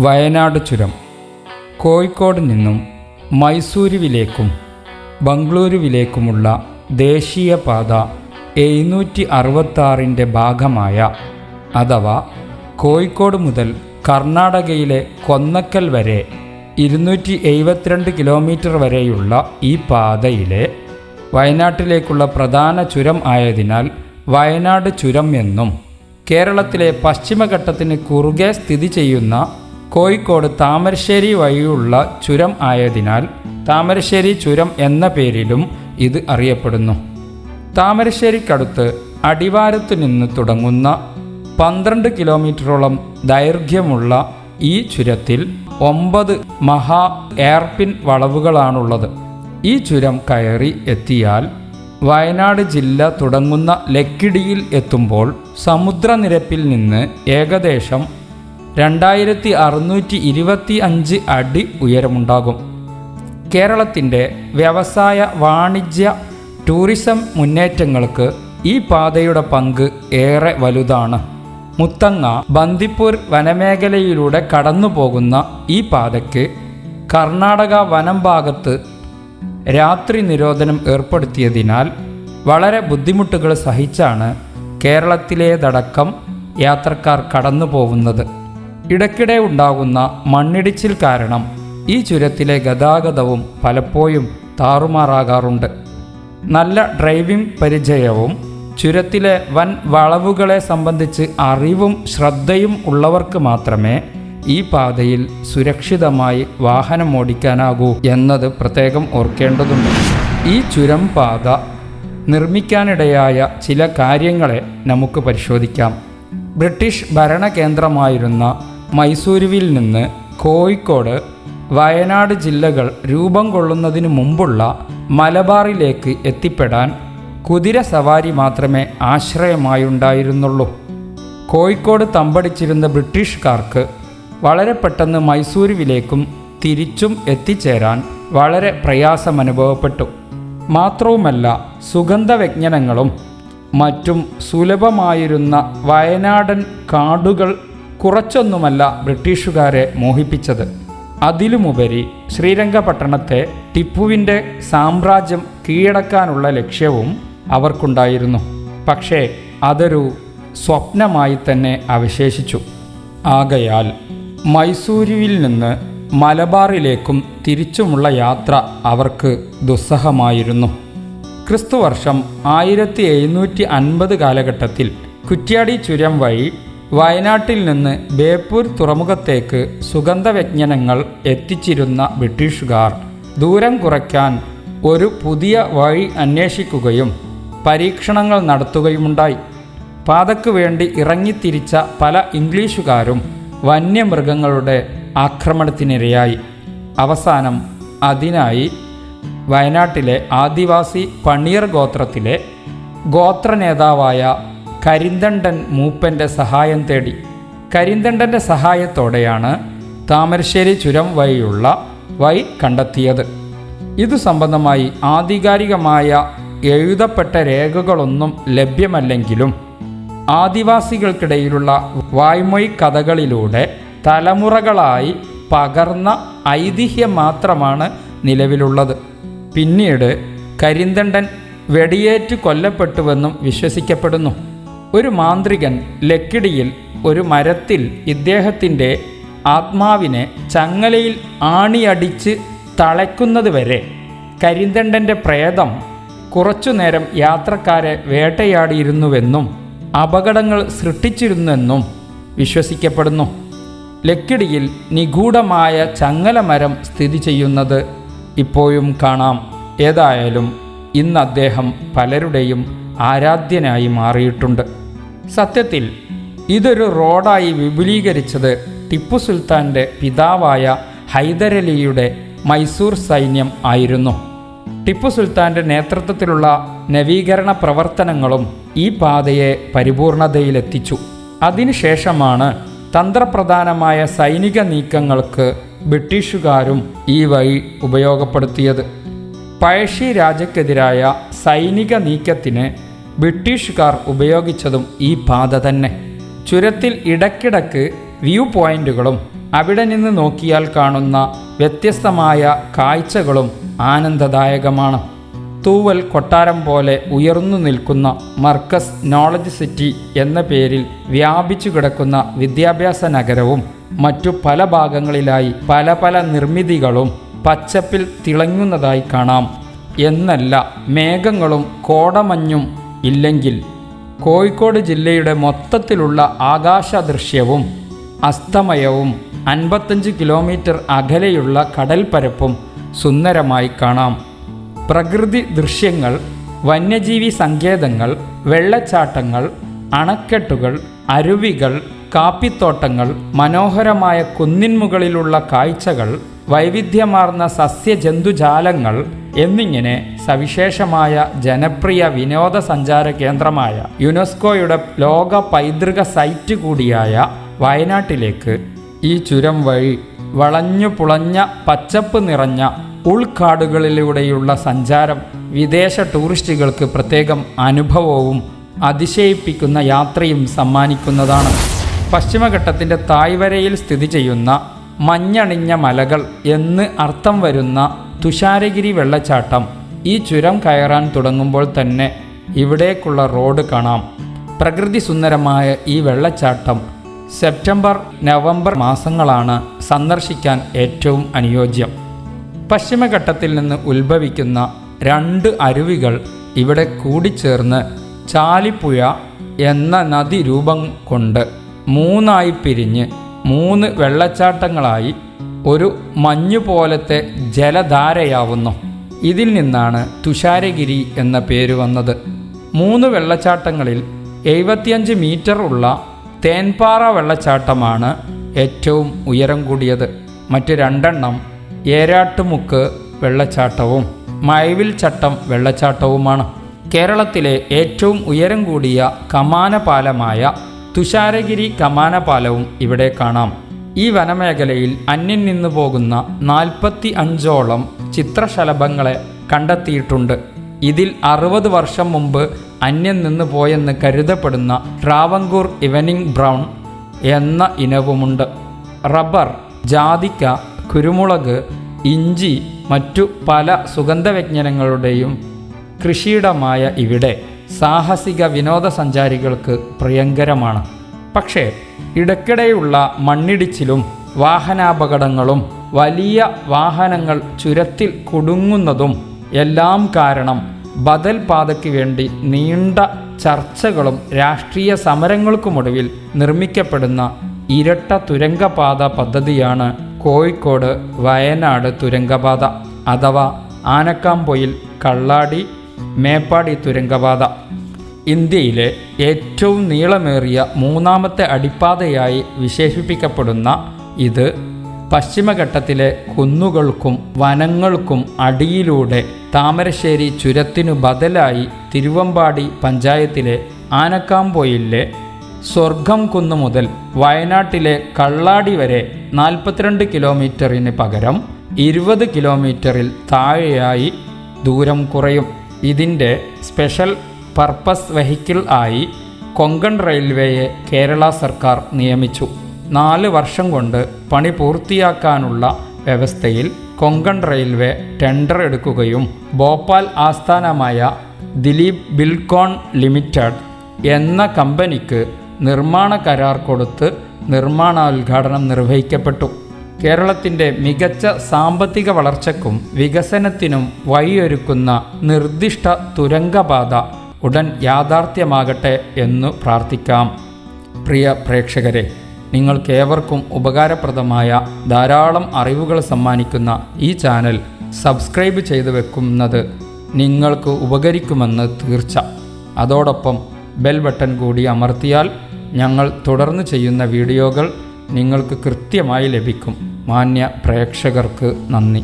വയനാട് ചുരം കോഴിക്കോട് നിന്നും മൈസൂരുവിലേക്കും ബംഗളൂരുവിലേക്കുമുള്ള ദേശീയപാത 766 ഭാഗമായ അഥവാ കോഴിക്കോട് മുതൽ കർണാടകയിലെ കൊന്നക്കൽ വരെ 272 കിലോമീറ്റർ വരെയുള്ള ഈ പാതയിലെ വയനാട്ടിലേക്കുള്ള പ്രധാന ചുരം ആയതിനാൽ വയനാട് ചുരം എന്നും കേരളത്തിലെ പശ്ചിമഘട്ടത്തിന് കുറുകെ സ്ഥിതി ചെയ്യുന്ന കോഴിക്കോട് താമരശ്ശേരി വഴിയുള്ള ചുരം ആയതിനാൽ താമരശ്ശേരി ചുരം എന്ന പേരിലും ഇത് അറിയപ്പെടുന്നു. താമരശ്ശേരിക്കടുത്ത് അടിവാരത്തു നിന്ന് തുടങ്ങുന്ന 12 കിലോമീറ്ററോളം ദൈർഘ്യമുള്ള ഈ ചുരത്തിൽ 9 മഹാ എയർപിൻ വളവുകളാണുള്ളത്. ഈ ചുരം കയറി എത്തിയാൽ വയനാട് ജില്ല തുടങ്ങുന്ന ലക്കിടിയിൽ എത്തുമ്പോൾ സമുദ്രനിരപ്പിൽ നിന്ന് ഏകദേശം 2625 അടി ഉയരമുണ്ടാകും. കേരളത്തിൻ്റെ വ്യവസായ, വാണിജ്യ, ടൂറിസം മുന്നേറ്റങ്ങൾക്ക് ഈ പാതയുടെ പങ്ക് ഏറെ വലുതാണ്. മുത്തങ്ങ, ബന്ദിപ്പൂർ വനമേഖലയിലൂടെ കടന്നു പോകുന്ന ഈ പാതയ്ക്ക് കർണാടക വനം ഭാഗത്ത് രാത്രി നിരോധനം ഏർപ്പെടുത്തിയതിനാൽ വളരെ ബുദ്ധിമുട്ടുകൾ സഹിച്ചാണ് കേരളത്തിലേതടക്കം യാത്രക്കാർ കടന്നു പോകുന്നത്. ഇടയ്ക്കിടെ ഉണ്ടാകുന്ന മണ്ണിടിച്ചിൽ കാരണം ഈ ചുരത്തിലെ ഗതാഗതവും പലപ്പോഴും താറുമാറാകാറുണ്ട്. നല്ല ഡ്രൈവിംഗ് പരിചയവും ചുരത്തിലെ വൻ വളവുകളെ സംബന്ധിച്ച് അറിവും ശ്രദ്ധയും ഉള്ളവർക്ക് മാത്രമേ ഈ പാതയിൽ സുരക്ഷിതമായി വാഹനം ഓടിക്കാനാകൂ എന്നത് പ്രത്യേകം ഓർക്കേണ്ടതുണ്ട്. ഈ ചുരം പാത നിർമ്മിക്കാനിടയായ ചില കാര്യങ്ങളെ നമുക്ക് പരിശോധിക്കാം. ബ്രിട്ടീഷ് ഭരണകേന്ദ്രമായിരുന്ന മൈസൂരുവിൽ നിന്ന് കോഴിക്കോട്, വയനാട് ജില്ലകൾ രൂപം കൊള്ളുന്നതിന് മുമ്പുള്ള മലബാറിലേക്ക് എത്തിപ്പെടാൻ കുതിര സവാരി മാത്രമേ ആശ്രയമായുണ്ടായിരുന്നുള്ളൂ. കോഴിക്കോട് തമ്പടിച്ചിരുന്ന ബ്രിട്ടീഷുകാർക്ക് വളരെ പെട്ടെന്ന് മൈസൂരുവിലേക്കും തിരിച്ചും എത്തിച്ചേരാൻ വളരെ പ്രയാസമനുഭവപ്പെട്ടു. മാത്രവുമല്ല, സുഗന്ധവ്യഞ്ജനങ്ങളും മറ്റും സുലഭമായിരുന്ന വയനാടൻ കാടുകൾ കുറച്ചൊന്നുമല്ല ബ്രിട്ടീഷുകാരെ മോഹിപ്പിച്ചത്. അതിലുമുപരി ശ്രീരംഗപട്ടണത്തെ ടിപ്പുവിൻ്റെ സാമ്രാജ്യം കീഴടക്കാനുള്ള ലക്ഷ്യവും അവർക്കുണ്ടായിരുന്നു. പക്ഷേ അതൊരു സ്വപ്നമായി തന്നെ അവശേഷിച്ചു. ആകയാൽ മൈസൂരുവിൽ നിന്ന് മലബാറിലേക്കും തിരിച്ചുമുള്ള യാത്ര അവർക്ക് ദുസ്സഹമായിരുന്നു. ക്രിസ്തുവർഷം 1750 കാലഘട്ടത്തിൽ കുറ്റ്യാടി ചുരം വഴി വയനാട്ടിൽ നിന്ന് ബേപ്പൂർ തുറമുഖത്തേക്ക് സുഗന്ധവ്യഞ്ജനങ്ങൾ എത്തിച്ചിരുന്ന ബ്രിട്ടീഷുകാർ ദൂരം കുറയ്ക്കാൻ ഒരു പുതിയ വഴി അന്വേഷിക്കുകയും പരീക്ഷണങ്ങൾ നടത്തുകയുമുണ്ടായി. പാതയ്ക്ക് വേണ്ടി ഇറങ്ങിത്തിരിച്ച പല ഇംഗ്ലീഷുകാരും വന്യമൃഗങ്ങളുടെ ആക്രമണത്തിനിരയായി. അവസാനം അതിനായി വയനാട്ടിലെ ആദിവാസി പണിയർ ഗോത്രത്തിലെ ഗോത്രനേതാവായ കരിന്തണ്ടൻ മൂപ്പൻ്റെ സഹായം തേടി. കരിന്തണ്ടൻ്റെ സഹായത്തോടെയാണ് താമരശ്ശേരി ചുരം വഴിയുള്ള വഴി കണ്ടെത്തിയത്. ഇതു സംബന്ധമായി ആധികാരികമായ എഴുതപ്പെട്ട രേഖകളൊന്നും ലഭ്യമല്ലെങ്കിലും ആദിവാസികൾക്കിടയിലുള്ള വായ്മൊഴി കഥകളിലൂടെ തലമുറകളായി പകർന്ന ഐതിഹ്യം മാത്രമാണ് നിലവിലുള്ളത്. പിന്നീട് കരിന്തണ്ടൻ വെടിയേറ്റ് കൊല്ലപ്പെട്ടുവെന്നും വിശ്വസിക്കപ്പെടുന്നു. ഒരു മാന്ത്രികൻ ലക്കിടിയിൽ ഒരു മരത്തിൽ ഇദ്ദേഹത്തിൻ്റെ ആത്മാവിനെ ചങ്ങലയിൽ ആണിയടിച്ച് തളയ്ക്കുന്നതുവരെ കരിന്തണ്ടൻ്റെ പ്രേതം കുറച്ചുനേരം യാത്രക്കാരെ വേട്ടയാടിയിരുന്നുവെന്നും അപകടങ്ങൾ സൃഷ്ടിച്ചിരുന്നെന്നും വിശ്വസിക്കപ്പെടുന്നു. ലക്കിടിയിൽ നിഗൂഢമായ ചങ്ങലമരം സ്ഥിതി ചെയ്യുന്നത് ഇപ്പോഴും കാണാം. ഏതായാലും ഇന്ന് അദ്ദേഹം പലരുടെയും ആരാധ്യനായി മാറിയിട്ടുണ്ട്. സത്യത്തിൽ ഇതൊരു റോഡായി വിപുലീകരിച്ചത് ടിപ്പു സുൽത്താൻ്റെ പിതാവായ ഹൈദരലിയുടെ മൈസൂർ സൈന്യം ആയിരുന്നു. ടിപ്പു സുൽത്താൻ്റെ നേതൃത്വത്തിലുള്ള നവീകരണ പ്രവർത്തനങ്ങളും ഈ പാതയെ പരിപൂർണതയിലെത്തിച്ചു. അതിനുശേഷമാണ് തന്ത്രപ്രധാനമായ സൈനിക നീക്കങ്ങൾക്ക് ബ്രിട്ടീഷുകാരും ഈ വഴി ഉപയോഗപ്പെടുത്തിയത്. പഴശ്ശി രാജയ്ക്കെതിരായ സൈനിക നീക്കത്തിന് ബ്രിട്ടീഷുകാർ ഉപയോഗിച്ചതും ഈ പാത തന്നെ. ചുരത്തിൽ ഇടയ്ക്കിടയ്ക്ക് വ്യൂ പോയിന്റുകളും അവിടെ നിന്ന് നോക്കിയാൽ കാണുന്ന വ്യത്യസ്തമായ കാഴ്ചകളും ആനന്ദദായകമാണ്. തൂവൽ കൊട്ടാരം പോലെ ഉയർന്നു നിൽക്കുന്ന മർക്കസ് നോളജ് സിറ്റി എന്ന പേരിൽ വ്യാപിച്ചു കിടക്കുന്ന വിദ്യാഭ്യാസ നഗരവും മറ്റു പല ഭാഗങ്ങളിലായി പല പല നിർമ്മിതികളും പച്ചപ്പിൽ തിളങ്ങുന്നതായി കാണാം. എന്നല്ല, മേഘങ്ങളും കോടമഞ്ഞും ഇല്ലെങ്കിൽ കോഴിക്കോട് ജില്ലയുടെ മൊത്തത്തിലുള്ള ആകാശദൃശ്യവും അസ്തമയവും 55 കിലോമീറ്റർ അകലെയുള്ള കടൽപ്പരപ്പും സുന്ദരമായി കാണാം. പ്രകൃതി ദൃശ്യങ്ങൾ, വന്യജീവി സങ്കേതങ്ങൾ, വെള്ളച്ചാട്ടങ്ങൾ, അണക്കെട്ടുകൾ, അരുവികൾ, കാപ്പിത്തോട്ടങ്ങൾ, മനോഹരമായ കുന്നിൻമുകളിലുള്ള കാഴ്ചകൾ, വൈവിധ്യമാർന്ന സസ്യജന്തുജാലങ്ങൾ എന്നിങ്ങനെ സവിശേഷമായ ജനപ്രിയ വിനോദസഞ്ചാര കേന്ദ്രമായ യുനെസ്കോയുടെ ലോക പൈതൃക സൈറ്റ് കൂടിയായ വയനാട്ടിലേക്ക് ഈ ചുരം വഴി വളഞ്ഞു പുളഞ്ഞ പച്ചപ്പ് നിറഞ്ഞ ഉൾക്കാടുകളിലൂടെയുള്ള സഞ്ചാരം വിദേശ ടൂറിസ്റ്റുകൾക്ക് പ്രത്യേകം അനുഭവവും അതിശയിപ്പിക്കുന്ന യാത്രയും സമ്മാനിക്കുന്നതാണ്. പശ്ചിമഘട്ടത്തിൻ്റെ തായ്വരയിൽ സ്ഥിതി ചെയ്യുന്ന മഞ്ഞണിഞ്ഞ മലകൾ എന്ന് അർത്ഥം വരുന്ന തുഷാരഗിരി വെള്ളച്ചാട്ടം ഈ ചുരം കയറാൻ തുടങ്ങുമ്പോൾ തന്നെ ഇവിടേക്കുള്ള റോഡ് കാണാം. പ്രകൃതി സുന്ദരമായ ഈ വെള്ളച്ചാട്ടം സെപ്റ്റംബർ നവംബർ മാസങ്ങളാണ് സന്ദർശിക്കാൻ ഏറ്റവും അനുയോജ്യം. പശ്ചിമഘട്ടത്തിൽ നിന്ന് ഉത്ഭവിക്കുന്ന 2 അരുവികൾ ഇവിടെ കൂടിച്ചേർന്ന് ചാലിപ്പുഴ എന്ന നദി രൂപം കൊണ്ട് 3 പിരിഞ്ഞ് 3 വെള്ളച്ചാട്ടങ്ങളായി ഒരു മഞ്ഞുപോലത്തെ ജലധാരയാവുന്നു. ഇതിൽ നിന്നാണ് തുഷാരഗിരി എന്ന പേര് വന്നത്. 3 വെള്ളച്ചാട്ടങ്ങളിൽ 75 മീറ്റർ ഉള്ള തേൻപാറ വെള്ളച്ചാട്ടമാണ് ഏറ്റവും ഉയരം കൂടിയത്. മറ്റ് 2 ഏരാട്ടുമുക്ക് വെള്ളച്ചാട്ടവും മഴവിൽ ചട്ടം വെള്ളച്ചാട്ടവുമാണ്. കേരളത്തിലെ ഏറ്റവും ഉയരം കൂടിയ കമാനപാലമായ തുഷാരഗിരി കമാനപാലവും ഇവിടെ കാണാം. ഈ വനമേഖലയിൽ അന്യം നിന്നു പോകുന്ന 45ഓളം ചിത്രശലഭങ്ങളെ കണ്ടെത്തിയിട്ടുണ്ട്. ഇതിൽ 60 വർഷം മുമ്പ് അന്യം നിന്നു പോയെന്ന് കരുതപ്പെടുന്ന ട്രാവങ്കൂർ ഇവനിംഗ് ബ്രൗൺ എന്ന ഇനവുമുണ്ട്. റബ്ബർ, ജാതിക്ക, കുരുമുളക്, ഇഞ്ചി, മറ്റു പല സുഗന്ധവ്യഞ്ജനങ്ങളുടെയും കൃഷിയിടമായ ഇവിടെ സാഹസിക വിനോദസഞ്ചാരികൾക്ക് പ്രിയങ്കരമാണ്. പക്ഷേ ഇടയ്ക്കിടെയുള്ള മണ്ണിടിച്ചിലും വാഹനാപകടങ്ങളും വലിയ വാഹനങ്ങൾ ചുരത്തിൽ കുടുങ്ങുന്നതും എല്ലാം കാരണം ബദൽ പാതയ്ക്ക് വേണ്ടി നീണ്ട ചർച്ചകളും രാഷ്ട്രീയ സമരങ്ങൾക്കുമൊടുവിൽ നിർമ്മിക്കപ്പെടുന്ന ഇരട്ട തുരങ്കപാത പദ്ധതിയാണ് കോഴിക്കോട് വയനാട് തുരങ്കപാത അഥവാ ആനക്കാംപൊയിൽ കള്ളാടി മേപ്പാടി തുരങ്കപാത. ഇന്ത്യയിലെ ഏറ്റവും നീളമേറിയ 3ാമത്തെ അടിപ്പാതയായി വിശേഷിപ്പിക്കപ്പെടുന്ന ഇത് പശ്ചിമഘട്ടത്തിലെ കുന്നുകൾക്കും വനങ്ങൾക്കും അടിയിലൂടെ താമരശ്ശേരി ചുരത്തിനു ബദലായി തിരുവമ്പാടി പഞ്ചായത്തിലെ ആനക്കാംപൊയിലെ സ്വർഗം കുന്ന് മുതൽ വയനാട്ടിലെ കള്ളാടി വരെ 42 കിലോമീറ്ററിന് പകരം 20 കിലോമീറ്ററിൽ താഴെയായി ദൂരം കുറയും. ഇതിൻ്റെ സ്പെഷ്യൽ പർപ്പസ് വെഹിക്കിൾ ആയി കൊങ്കൺ റെയിൽവേയെ കേരള സർക്കാർ നിയമിച്ചു. 4 വർഷം കൊണ്ട് പണി പൂർത്തിയാക്കാനുള്ള വ്യവസ്ഥയിൽ കൊങ്കൺ റെയിൽവേ ടെൻഡർ എടുക്കുകയും ഭോപ്പാൽ ആസ്ഥാനമായ ദിലീപ് ബിൽകോൺ ലിമിറ്റഡ് എന്ന കമ്പനിക്ക് നിർമ്മാണ കരാർ കൊടുത്ത് നിർമ്മാണോദ്ഘാടനം നിർവഹിക്കപ്പെട്ടു. കേരളത്തിൻ്റെ മികച്ച സാമ്പത്തിക വളർച്ചയ്ക്കും വികസനത്തിനും വഴിയൊരുക്കുന്ന നിർദ്ദിഷ്ട തുരങ്കപാത ഉടൻ യാഥാർത്ഥ്യമാകട്ടെ എന്നു പ്രാർത്ഥിക്കാം. പ്രിയ പ്രേക്ഷകരെ, നിങ്ങൾക്കേവർക്കും ഉപകാരപ്രദമായ ധാരാളം അറിവുകൾ സമ്മാനിക്കുന്ന ഈ ചാനൽ സബ്സ്ക്രൈബ് ചെയ്തു വെക്കുന്നത് നിങ്ങൾക്ക് ഉപകരിക്കുമെന്ന് തീർച്ച. അതോടൊപ്പം ബെൽ ബട്ടൺ കൂടി അമർത്തിയാൽ ഞങ്ങൾ തുടർന്ന് ചെയ്യുന്ന വീഡിയോകൾ നിങ്ങൾക്ക് കൃത്യമായി ലഭിക്കും. മാന്യ പ്രേക്ഷകർക്ക് നന്ദി.